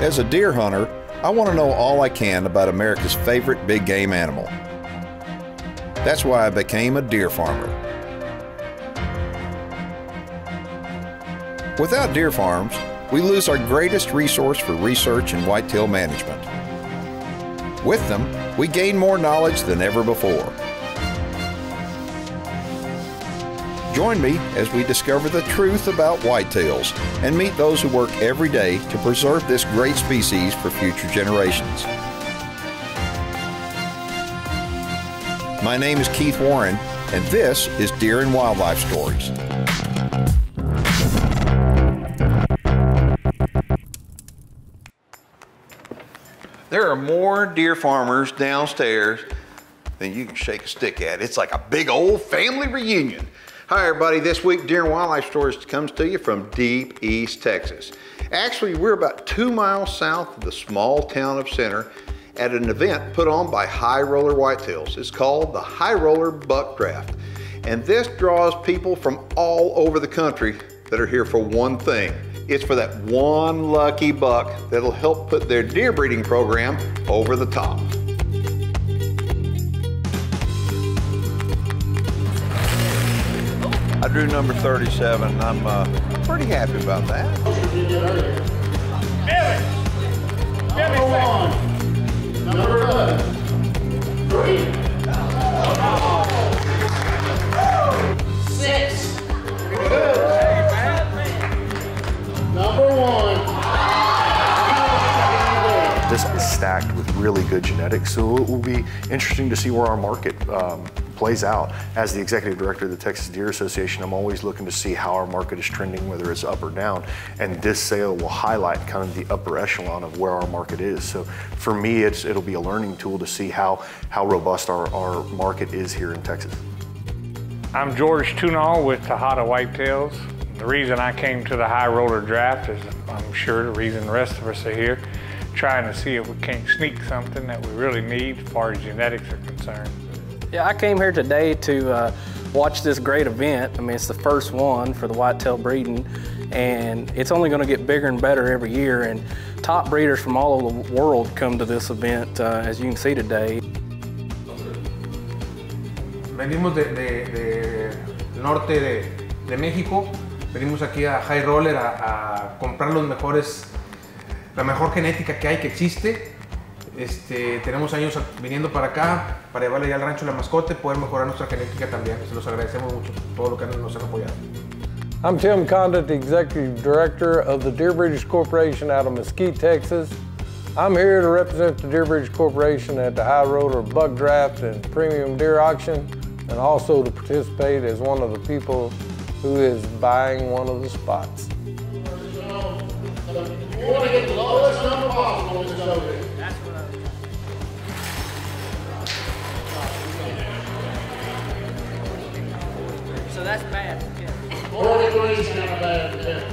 As a deer hunter, I want to know all I can about America's favorite big game animal. That's why I became a deer farmer. Without deer farms, we lose our greatest resource for research and whitetail management. With them, we gain more knowledge than ever before. Join me as we discover the truth about whitetails and meet those who work every day to preserve this great species for future generations. My name is Keith Warren, and this is Deer and Wildlife Stories. There are more deer farmers downstairs than you can shake a stick at. It's like a big old family reunion. Hi everybody, this week Deer and Wildlife Stories comes to you from deep East Texas. Actually, we're about 2 miles south of the small town of Center at an event put on by HighRoller Whitetails. It's called the HighRoller Buck Draft. And this draws people from all over the country that are here for one thing. It's for that one lucky buck that'll help put their deer breeding program over the top. I drew number 37, and I'm pretty happy about that. Number 1, number 11, 3, 6, number 1. This is stacked with really good genetics, so it will be interesting to see where our market plays out. As the executive director of the Texas Deer Association, I'm always looking to see how our market is trending, whether it's up or down, and this sale will highlight kind of the upper echelon of where our market is. So for me, it'll be a learning tool to see how robust our market is here in Texas. I'm George Tunall with HighRoller Whitetails. The reason I came to the HighRoller Draft is, I'm sure, the reason the rest of us are here, trying to see if we can't sneak something that we really need as far as genetics are concerned. Yeah, I came here today to watch this great event. I mean, it's the first one for the whitetail breeding, and it's only going to get bigger and better every year, and top breeders from all over the world come to this event, as you can see today. Venimos del norte de México, venimos aquí a HighRoller a comprar la mejor genética que existe. Tenemos años viniendo para acá, para llevarle ya al rancho la mascota y poder mejorar nuestra genética también. Se los agradecemos mucho todo lo que nos han apoyado. I'm Tim Condit, the Executive Director of the Deer Breeders Corporation out of Mesquite, Texas. I'm here to represent the Deer Breeders Corporation at the HighRoller Buck Draft and Premium Deer Auction, and also to participate as one of the people who is buying one of the spots. We want to get the lowest number possible on this show. So that's bad. 43 is kind of bad.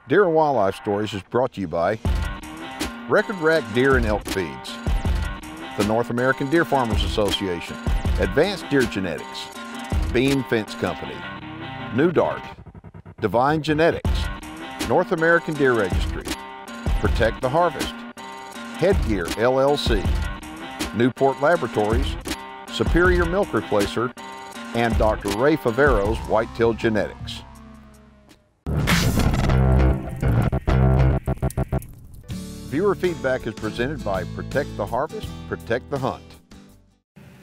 Deer and Wildlife Stories is brought to you by Record Rack Deer and Elk Feeds, the North American Deer Farmers Association, Advanced Deer Genetics, Beam Fence Company, New Dart, Divine Genetics, North American Deer Registry, Protect the Harvest, Headgear LLC, Newport Laboratories, Superior Milk Replacer, and Dr. Ray Favero's Whitetail Genetics. Viewer feedback is presented by Protect the Harvest, Protect the Hunt.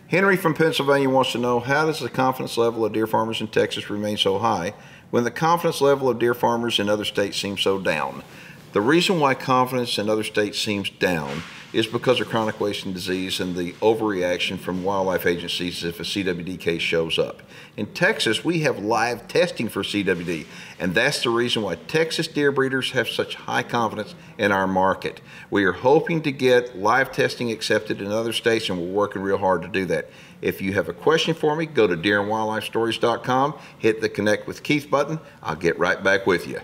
Henry from Pennsylvania wants to know, how does the confidence level of deer farmers in Texas remain so high when the confidence level of deer farmers in other states seems so down? The reason why confidence in other states seems down is because of chronic wasting disease and the overreaction from wildlife agencies if a CWD case shows up. In Texas, we have live testing for CWD, and that's the reason why Texas deer breeders have such high confidence in our market. We are hoping to get live testing accepted in other states, and we're working real hard to do that. If you have a question for me, go to deerandwildlifestories.com, hit the Connect with Keith button. I'll get right back with you.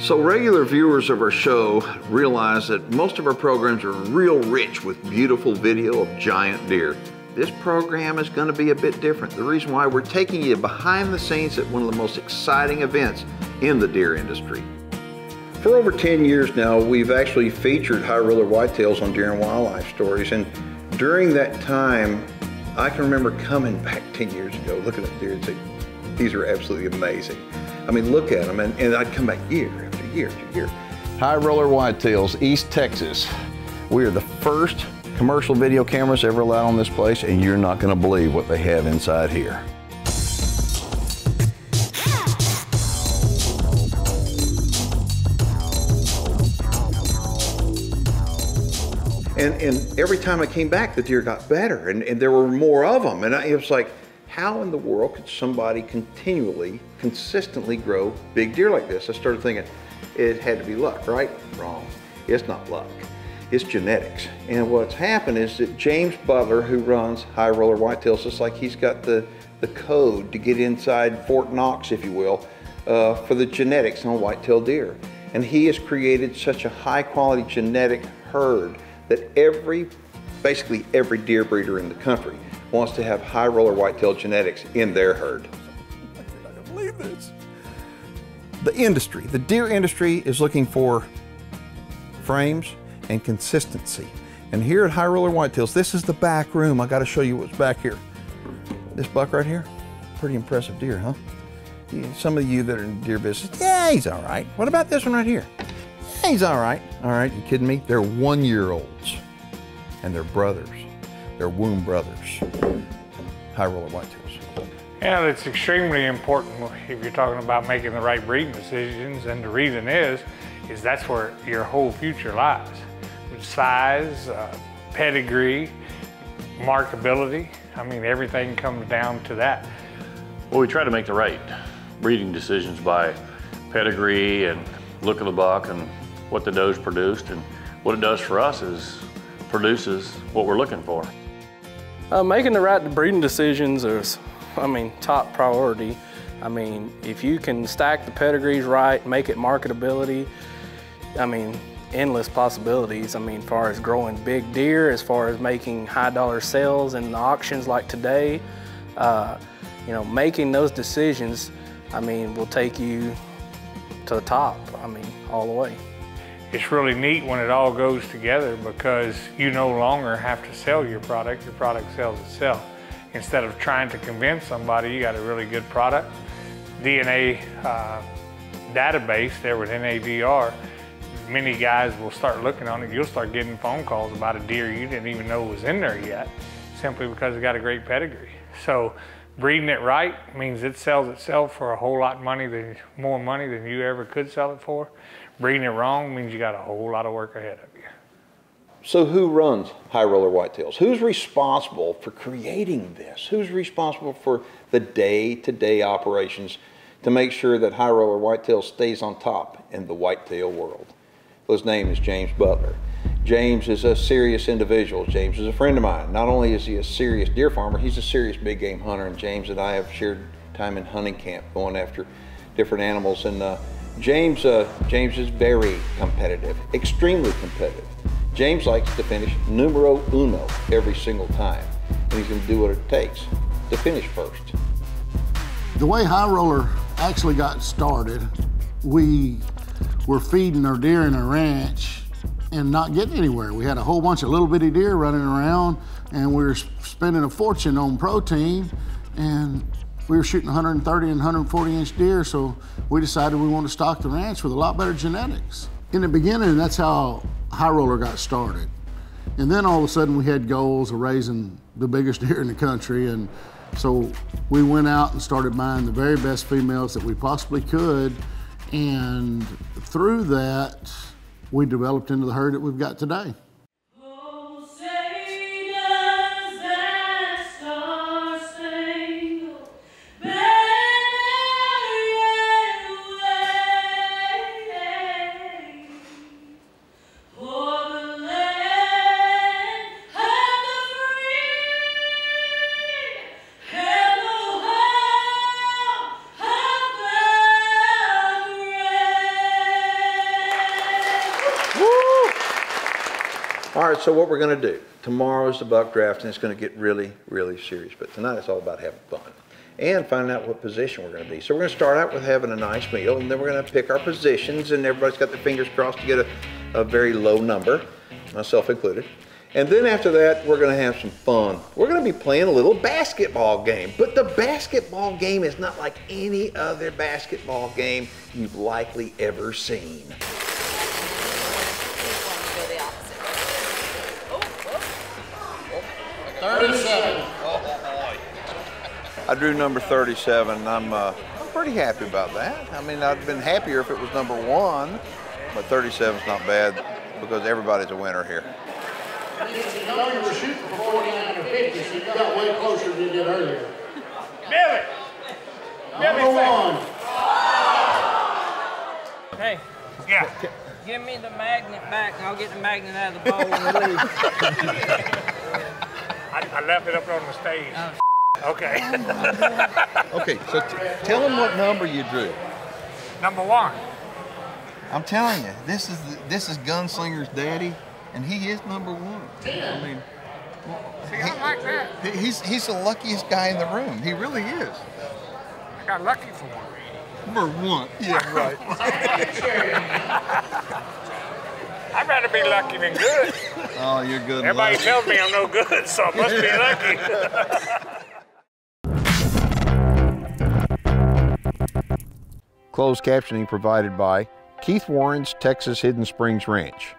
So regular viewers of our show realize that most of our programs are real rich with beautiful video of giant deer. this program is going to be a bit different. The reason why we're taking you behind the scenes at one of the most exciting events in the deer industry. For over 10 years now, we've actually featured HighRoller Whitetails on Deer and Wildlife Stories, and during that time, I can remember coming back 10 years ago, looking at deer and saying, these are absolutely amazing. I mean, look at them, and I'd come back year after year after year. HighRoller Whitetails, East Texas. We are the first commercial video cameras ever allowed on this place, and you're not gonna believe what they have inside here. And every time I came back, the deer got better, and there were more of them. And it was like, how in the world could somebody consistently grow big deer like this? I started thinking, it had to be luck, right? Wrong. It's not luck. It's genetics. And what's happened is that James Butler, who runs HighRoller Whitetails, it's like he's got the code to get inside Fort Knox, if you will, for the genetics on whitetail deer. And he has created such a high quality genetic herd that basically every deer breeder in the country wants to have HighRoller Whitetail genetics in their herd. You're not gonna believe this. The industry, the deer industry, is looking for frames and consistency. And here at HighRoller Whitetails, this is the back room. I gotta show you what's back here. This buck right here, pretty impressive deer, huh? Some of you that are in deer business, yeah, he's all right. What about this one right here? Yeah, he's all right. All right, you kidding me? They're 1-year-olds, and they're brothers. They're womb brothers. HighRoller Whitetails. Yeah, it's extremely important if you're talking about making the right breeding decisions, and the reason is that's where your whole future lies. With size, pedigree, markability, I mean, everything comes down to that. Well, we try to make the right breeding decisions by pedigree and look of the buck and what the doe's produced, and what it does for us is produces what we're looking for. Making the right breeding decisions is, top priority. If you can stack the pedigrees right, make it marketability, endless possibilities. As far as growing big deer, as far as making high dollar sales in the auctions like today, making those decisions, will take you to the top, all the way. It's really neat when it all goes together because you no longer have to sell your product sells itself. Instead of trying to convince somebody you got a really good product, DNA database there with NADR, many guys will start looking on it. You'll start getting phone calls about a deer you didn't even know was in there yet, simply because it got a great pedigree. So breeding it right means it sells itself for a whole lot more money than you ever could sell it for. Breeding it wrong means you got a whole lot of work ahead of you. So who runs HighRoller Whitetails? Who's responsible for creating this? Who's responsible for the day-to-day operations to make sure that HighRoller Whitetails stays on top in the whitetail world? Well, his name is James Butler. James is a serious individual. James is a friend of mine. Not only is he a serious deer farmer, he's a serious big game hunter, and James and I have shared time in hunting camp going after different animals. And James is very competitive, extremely competitive. James likes to finish numero uno every single time, and he's going to do what it takes to finish first. The way HighRoller actually got started, we were feeding our deer in a ranch and not getting anywhere. We had a whole bunch of little bitty deer running around, and we were spending a fortune on protein, and we were shooting 130 and 140 inch deer, so we decided we wanted to stock the ranch with a lot better genetics. In the beginning, that's how HighRoller got started. And then all of a sudden we had goals of raising the biggest deer in the country, and so we went out and started buying the very best females that we possibly could, and through that, we developed into the herd that we've got today. All right, so what we're gonna do, tomorrow's the buck draft, and it's gonna get really, really serious. But tonight it's all about having fun and finding out what position we're gonna be. So we're gonna start out with having a nice meal, and then we're gonna pick our positions, and everybody's got their fingers crossed to get a very low number, myself included. And then after that, we're gonna have some fun. We're gonna be playing a little basketball game, but the basketball game is not like any other basketball game you've likely ever seen. 37. I drew number 37, and I'm pretty happy about that. I mean, I'd been happier if it was number 1, but 37's not bad because everybody's a winner here. You know you were shooting for 49 or 50, so you got way closer than you did earlier. Billy! Number 1. Hey. Yeah. Give me the magnet back and I'll get the magnet out of the bowl when we leave. I left it up on the stage. Oh, okay. Okay, so tell them what number you drew. Number 1. I'm telling you, this is Gunslinger's daddy, and he is number 1. I mean, See, I don't like that. he's the luckiest guy in the room. He really is. I got lucky for one. Number 1. Yeah, right. I'd rather be lucky than good. Oh, you're good. Everybody tells me I'm no good, so I must be lucky. Closed captioning provided by Keith Warren's Texas Hidden Springs Ranch.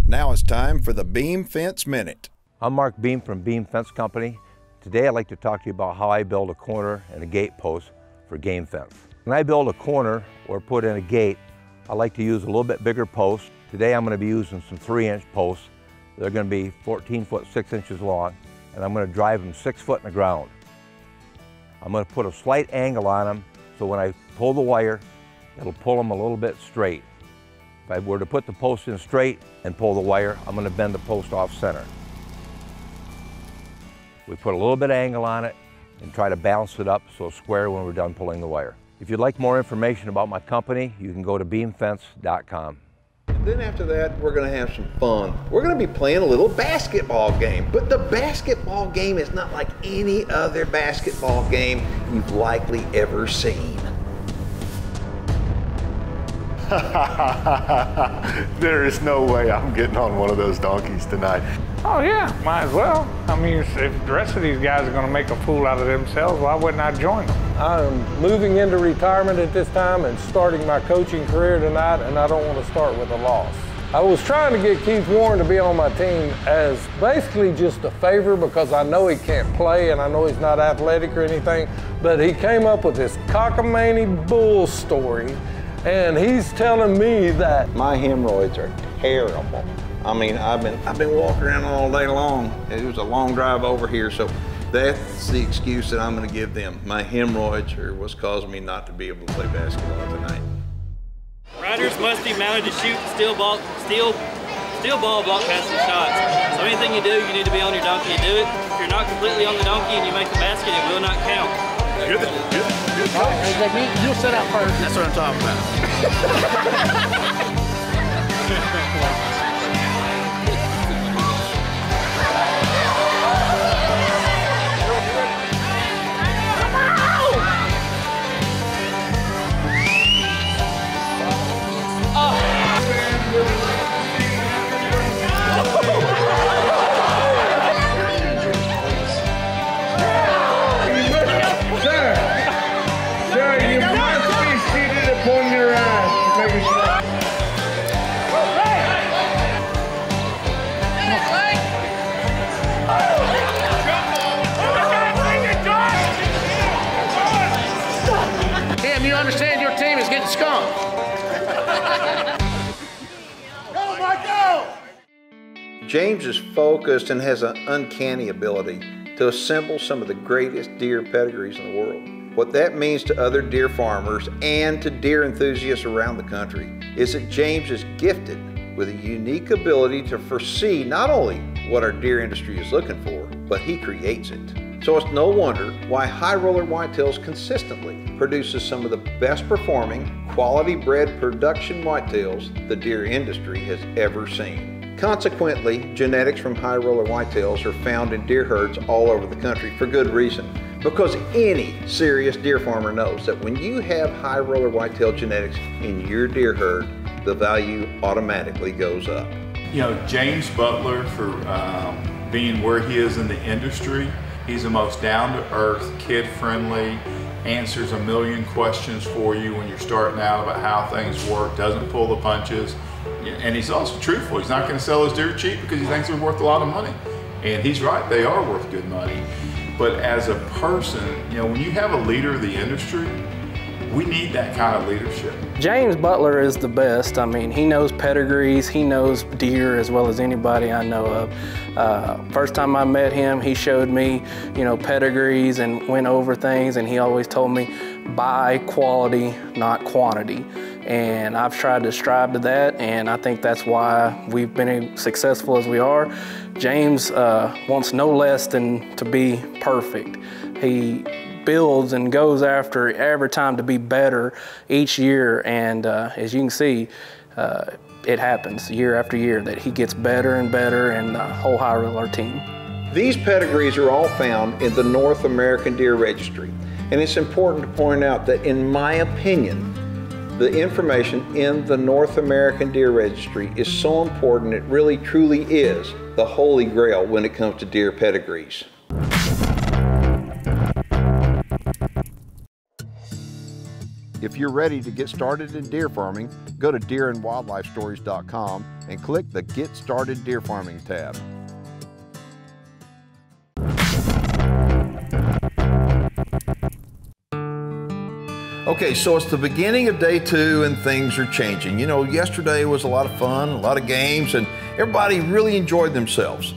Now it's time for the Beam Fence Minute. I'm Mark Beam from Beam Fence Company. Today I'd like to talk to you about how I build a corner and a gate post for game fence. When I build a corner or put in a gate, I like to use a little bit bigger post. Today I'm going to be using some 3-inch posts. They're going to be 14 foot 6 inches long, and I'm going to drive them 6 foot in the ground. I'm going to put a slight angle on them so when I pull the wire, it'll pull them a little bit straight. If I were to put the post in straight and pull the wire, I'm going to bend the post off center. We put a little bit of angle on it and try to balance it up so it's square when we're done pulling the wire. If you'd like more information about my company, you can go to beamfence.com. And then after that, we're going to have some fun. We're going to be playing a little basketball game, but the basketball game is not like any other basketball game you've likely ever seen. There is no way I'm getting on one of those donkeys tonight. Oh yeah, might as well. I mean, if the rest of these guys are going to make a fool out of themselves, why wouldn't I join them? I'm moving into retirement at this time and starting my coaching career tonight, and I don't want to start with a loss. I was trying to get Keith Warren to be on my team as basically just a favor because I know he can't play and I know he's not athletic or anything, but he came up with this cockamamie bull story, and he's telling me that My hemorrhoids are terrible. I mean, I've been walking around all day long. It was a long drive over here, so that's the excuse that I'm going to give them. My hemorrhoids are what's causing me not to be able to play basketball tonight. Riders must be mounted to shoot steel ball block passing shots. So anything you do, you need to be on your donkey to do it. If you're not completely on the donkey and you make the basket, it will not count. You'll sit out first. That's what I'm talking about. Tim, you understand your team is getting skunked. Go, Michael! James is focused and has an uncanny ability to assemble some of the greatest deer pedigrees in the world. What that means to other deer farmers and to deer enthusiasts around the country is that James is gifted with a unique ability to foresee not only what our deer industry is looking for, but he creates it. So it's no wonder why HighRoller Whitetails consistently produces some of the best performing, quality bred production whitetails the deer industry has ever seen. Consequently, genetics from HighRoller Whitetails are found in deer herds all over the country for good reason. Because any serious deer farmer knows that when you have HighRoller Whitetail genetics in your deer herd, the value automatically goes up. You know, James Butler, for being where he is in the industry, he's the most down-to-earth, kid-friendly, answers a million questions for you when you're starting out about how things work, doesn't pull the punches, and he's also truthful. He's not going to sell his deer cheap because he thinks they're worth a lot of money. And he's right, they are worth good money. But as a person, you know, when you have a leader of the industry, we need that kind of leadership. James Butler is the best. I mean, he knows pedigrees, he knows deer as well as anybody I know of. First time I met him, he showed me, you know, pedigrees and went over things, and he always told me, buy quality, not quantity. And I've tried to strive to that, and I think that's why we've been as successful as we are. James wants no less than to be perfect. He builds and goes after every time to be better each year, and as you can see, it happens year after year that he gets better and better, and the whole HighRoller team. These pedigrees are all found in the North American Deer Registry, and it's important to point out that, in my opinion, the information in the North American Deer Registry is so important. It really truly is the holy grail when it comes to deer pedigrees. If you're ready to get started in deer farming, go to deerandwildlifestories.com and click the Get Started Deer Farming tab. Okay, so it's the beginning of day 2 and things are changing. You know, yesterday was a lot of fun, a lot of games, and everybody really enjoyed themselves.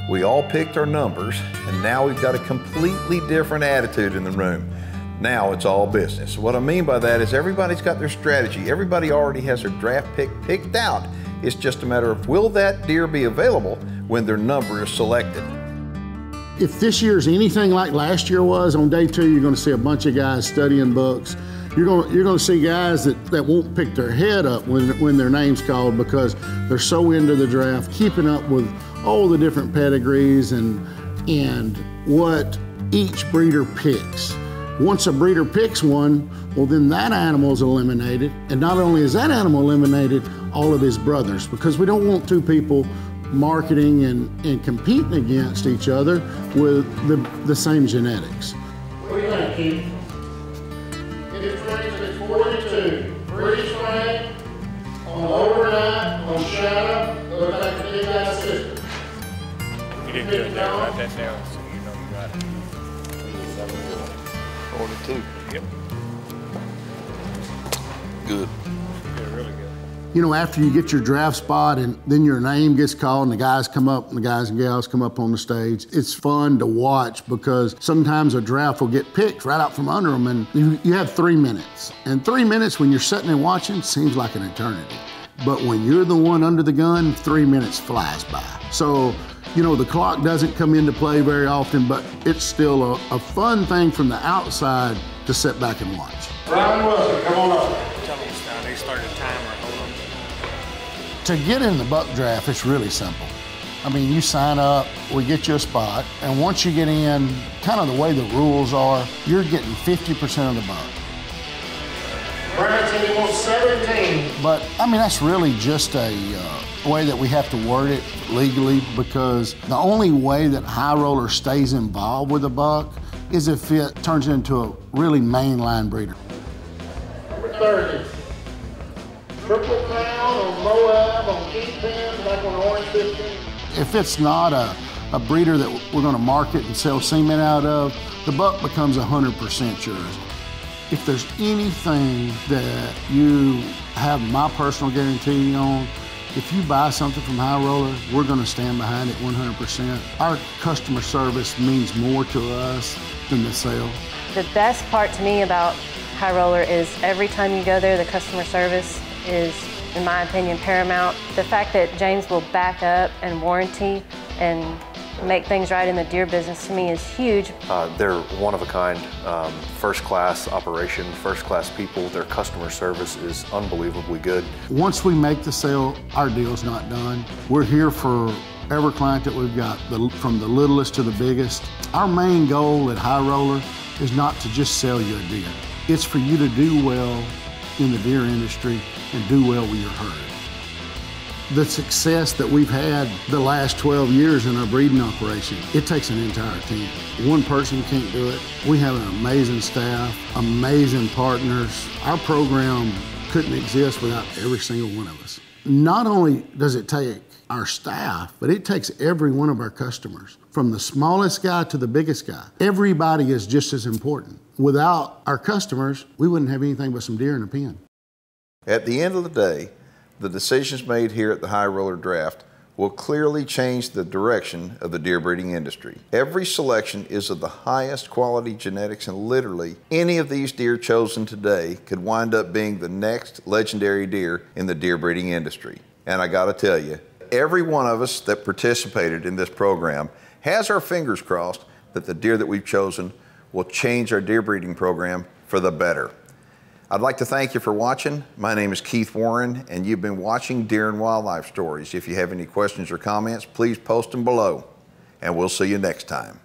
We all picked our numbers, and now we've got a completely different attitude in the room. Now it's all business. What I mean by that is everybody's got their strategy. Everybody already has their draft pick picked out. It's just a matter of, will that deer be available when their number is selected? If this year's anything like last year was, on day 2, you're going to see a bunch of guys studying books. You're going to see guys that won't pick their head up when their name's called, because they're so into the draft, keeping up with all the different pedigrees and what each breeder picks. Once a breeder picks one, well, then that animal's eliminated. And not only is that animal eliminated, all of his brothers, because we don't want two people marketing and competing against each other with the same genetics. What do you think, Keith? It trains at 42. Freeze frame, on overnight, on shadow, looks like the big guy's sister. You did good there. Write that down so you know you got it. 42. Yep. Good. Yeah, really good. You know, after you get your draft spot and then your name gets called and the guys come up and the guys and gals come up on the stage, it's fun to watch, because sometimes a draft will get picked right out from under them, and you have 3 minutes. And 3 minutes when you're sitting and watching seems like an eternity. But when you're the one under the gun, 3 minutes flies by. So, you know, the clock doesn't come into play very often, but it's still a fun thing from the outside to sit back and watch. Brian Wilson, come on up. Tell them they started a timer. Hold on. To get in the buck draft, it's really simple. I mean, you sign up, we get you a spot, and once you get in, kind of the way the rules are, you're getting 50% of the buck. Brian said he wants 17. But, I mean, that's really just a way that we have to word it legally, because the only way that HighRoller stays involved with a buck is if it turns into a really mainline breeder. Number 30. Triple Crown on Moab, on Kingpin, back on Orange 15. If it's not a breeder that we're going to market and sell semen out of, the buck becomes 100% yours. If there's anything that you have my personal guarantee on, if you buy something from HighRoller, we're going to stand behind it 100%. Our customer service means more to us than the sale. The best part to me about HighRoller is every time you go there, the customer service is, in my opinion, paramount. The fact that James will back up and warranty and make things right in the deer business to me is huge. They're one of a kind, first-class operation, first-class people. Their customer service is unbelievably good. Once we make the sale, our deal's not done. We're here for every client that we've got, from the littlest to the biggest. Our main goal at HighRoller is not to just sell you a deer. It's for you to do well in the deer industry and do well with your herd. The success that we've had the last 12 years in our breeding operation, it takes an entire team. One person can't do it. We have an amazing staff, amazing partners. Our program couldn't exist without every single one of us. Not only does it take our staff, but it takes every one of our customers, from the smallest guy to the biggest guy. Everybody is just as important. Without our customers, we wouldn't have anything but some deer in a pen. At the end of the day, the decisions made here at the HighRoller Draft will clearly change the direction of the deer breeding industry. Every selection is of the highest quality genetics, and literally any of these deer chosen today could wind up being the next legendary deer in the deer breeding industry. And I gotta tell you, every one of us that participated in this program has our fingers crossed that the deer that we've chosen will change our deer breeding program for the better. I'd like to thank you for watching. My name is Keith Warren, and you've been watching Deer and Wildlife Stories. If you have any questions or comments, please post them below, and we'll see you next time.